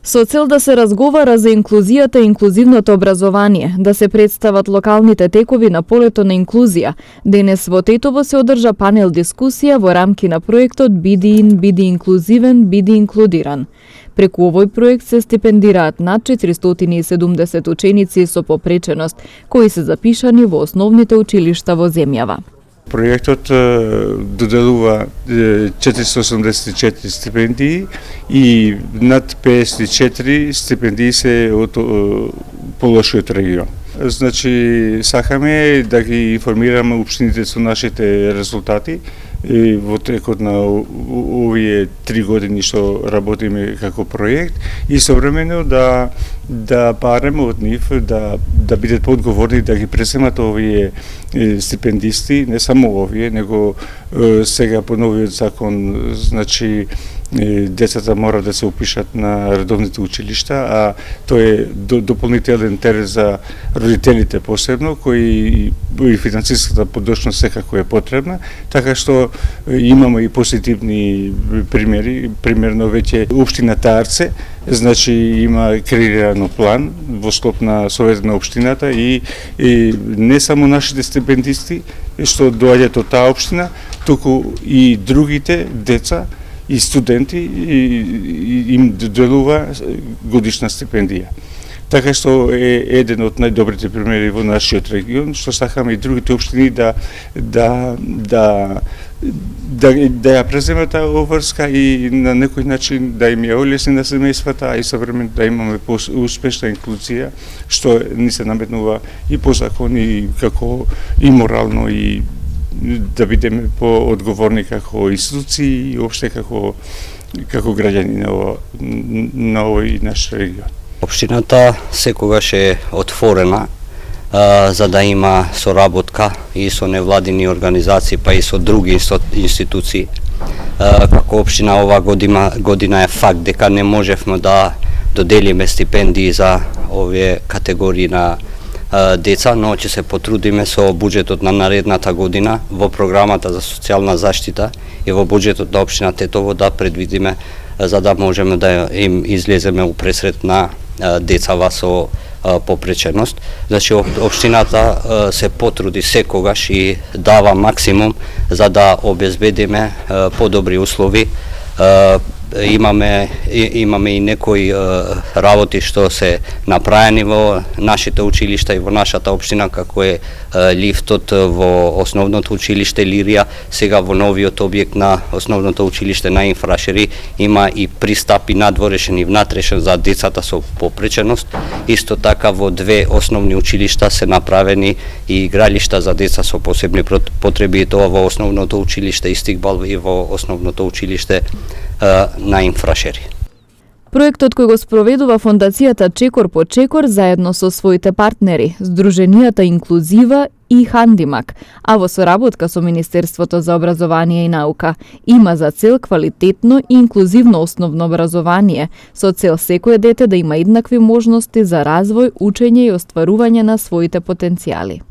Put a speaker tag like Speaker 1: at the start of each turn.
Speaker 1: Со цел да се разговара за инклузијата и инклузивното образование, да се представат локалните текови на полето на инклузија, денес во Тетово се одржа панел дискусија во рамки на проектот Биди ин, биди инклузивен, биди инклудиран. Преку овој проект се стипендираат над 470 ученици со попреченост, кои се запишани во основните училишта во земјава.
Speaker 2: Проектот доделува 484 стипендии и над 54 стипендии се од полошиот регион. Значи, сакаме да ги информираме општините со нашите резултати во текот на овие 3 години што работиме како проект и современо да бареме од нив да бидат поодговорни да ги преземат овие стипендисти, не само овие, него сега по новиот закон, значи децата мора да се упишат на редовните училишта, а тоа е дополнителен терет за родителите посебно, кои и финансиската поддршка секако е потребна, така што имаме и позитивни примери. Примерно веќе општина Тарце, значи има креирано план во склоп на Советот на општината и не само нашите стипендисти што доаѓаат од таа општина, туку и другите деца и студенти им доделува годишна стипендија. Така што е еден од најдобрите примери во нашиот регион, што сакаме и другите општини да ја преземат таа обврска и на некој начин да им ја олесни на семејствата, а и современо да имаме успешна инклузија, што ни се наметнува и по закон и како и морално и да бидеме поодговорни како институции и опште како граѓани на овој наш регион.
Speaker 3: Општината секогаш е отворена за да има соработка и со невладини организации, па и со други институции. Како општина ова година е факт дека не можевме да доделиме стипендии за овие категории на деца, но ќе се потрудиме со буџетот на наредната година во програмата за социјална заштита и во буџетот на општина Тетово да предвидиме за да можеме да им излеземе упресред на децава со попреченост. Значи, општината се потруди секогаш и дава максимум за да обезбедиме подобри услови. Имаме и некои работи што се направени во нашите училишта и во нашата општина, како е лифтот во основното училиште Лирија, сега во новиот објект на основното училиште на Инфрашери има и пристап и надворешен и внатрешен за децата со попреченост. Исто така во 2 основни училишта се направени и игралишта за деца со посебни потреби, тоа во основното училиште Истикбал и во основното училиште на Инфрашери.
Speaker 1: Проектот кој го спроведува фондацијата Чекор по Чекор заедно со своите партнери, Сдруженијата Инклузива и Хандимак, а во соработка со Министерството за образование и наука, има за цел квалитетно и инклузивно основно образование, со цел секое дете да има еднакви можности за развој, учење и остварување на своите потенцијали.